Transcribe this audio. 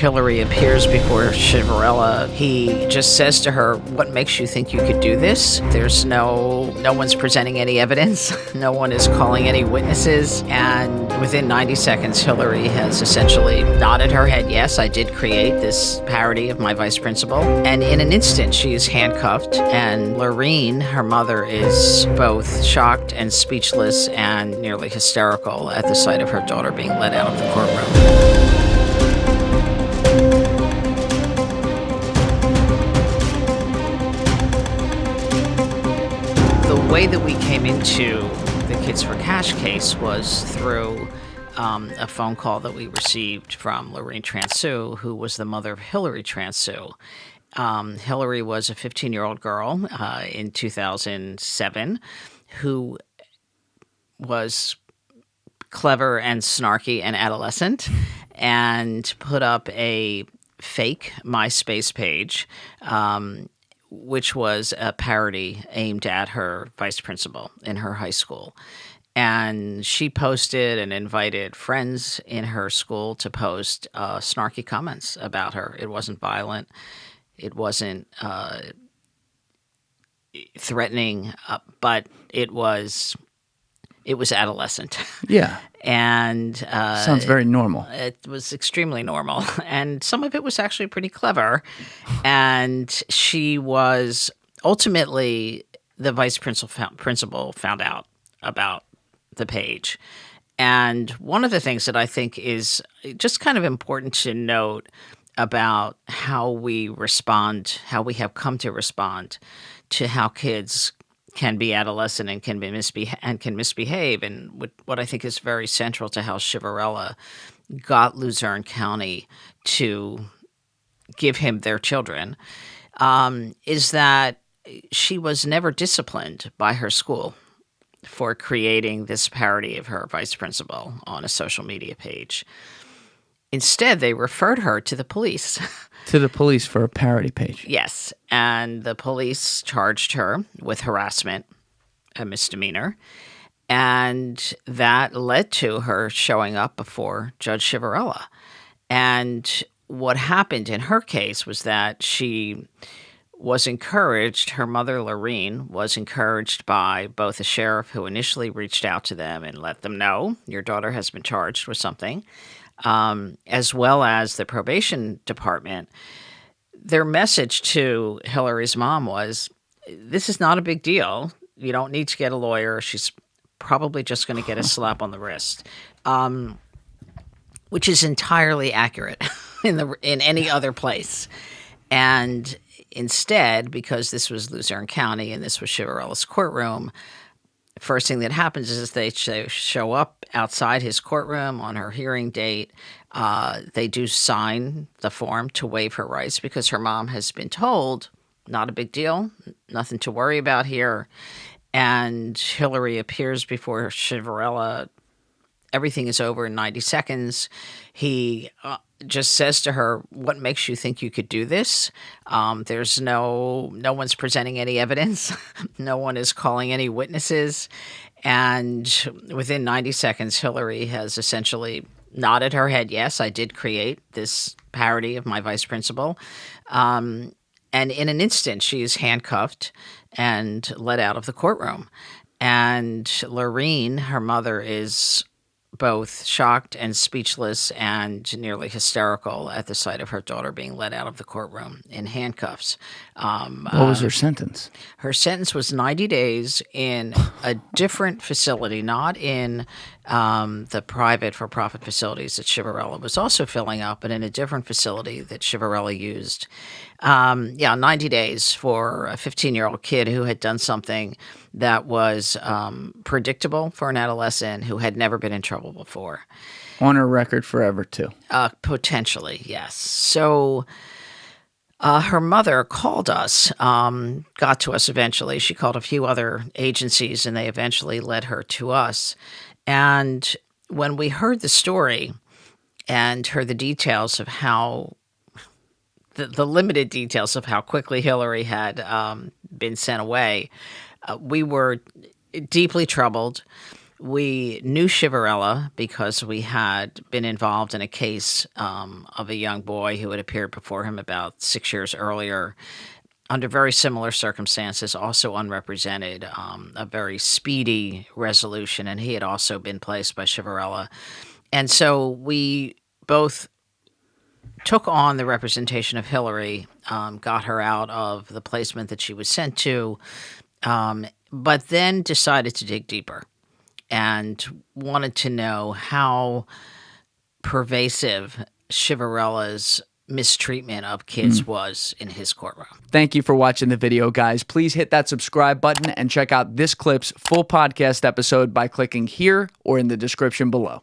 Hillary appears before Ciavarella, he just says to her, "What makes you think you could do this?" There's no one's presenting any evidence. No one is calling any witnesses. And within 90 seconds, Hillary has essentially nodded her head, "Yes, I did create this parody of my vice principal." And in an instant, she is handcuffed. And Lorene, her mother, is both shocked and speechless and nearly hysterical at the sight of her daughter being let out of the courtroom. The way that we came into the Kids for Cash case was through a phone call that we received from Lorene Transue, who was the mother of Hillary Transue. Hillary was a 15-year-old girl in 2007 who was clever and snarky and adolescent and put up a fake MySpace page, which was a parody aimed at her vice principal in her high school. And she posted and invited friends in her school to post snarky comments about her. It wasn't violent. It wasn't threatening, but it was adolescent. Yeah. And sounds very normal. It was extremely normal. And some of it was actually pretty clever. And she was ultimately, the vice principal found out about the page. And one of the things that I think is just kind of important to note about how we respond, how we have come to respond to how kids can be adolescent and can misbehave, and what I think is very central to how Ciavarella got Luzerne County to give him their children, is that she was never disciplined by her school for creating this parody of her vice principal on a social media page. Instead, they referred her to the police. To the police for a parody page. Yes, and the police charged her with harassment, a misdemeanor, and that led to her showing up before Judge Ciavarella. And what happened in her case was that she was encouraged, her mother Lorene was encouraged by both the sheriff who initially reached out to them and let them know, your daughter has been charged with something, as well as the probation department. Their message to Hillary's mom was, this is not a big deal. You don't need to get a lawyer. She's probably just going to get a slap on the wrist, which is entirely accurate in any other place. And instead, because this was Luzerne County and this was Ciavarella's courtroom, first thing that happens is they show up outside his courtroom on her hearing date. They do sign the form to waive her rights because her mom has been told, not a big deal, nothing to worry about here. And Hillary appears before Ciavarella. Everything is over in 90 seconds. He just says to her, "What makes you think you could do this?" There's no one's presenting any evidence. No one is calling any witnesses. And within 90 seconds, Hillary has essentially nodded her head, "Yes, I did create this parody of my vice principal." And in an instant, she is handcuffed and let out of the courtroom. And Lorene, her mother, is both shocked and speechless and nearly hysterical at the sight of her daughter being let out of the courtroom in handcuffs. What was her sentence? Her sentence was 90 days in a different facility, not in the private for-profit facilities that Ciavarella was also filling up, but in a different facility that Ciavarella used. 90 days for a 15-year-old kid who had done something that was predictable for an adolescent who had never been in trouble before. On her record forever, too. Potentially, yes. So her mother called us, got to us eventually. She called a few other agencies, and they eventually led her to us. And when we heard the story and heard the details of how the limited details of how quickly Hillary had been sent away, we were deeply troubled. We knew Ciavarella because we had been involved in a case of a young boy who had appeared before him about 6 years earlier under very similar circumstances, also unrepresented, a very speedy resolution, and he had also been placed by Ciavarella. And so we both took on the representation of Hillary, got her out of the placement that she was sent to, but then decided to dig deeper and wanted to know how pervasive Ciavarella's mistreatment of kids was in his courtroom. Thank you for watching the video, guys. Please hit that subscribe button and check out this clip's full podcast episode by clicking here or in the description below.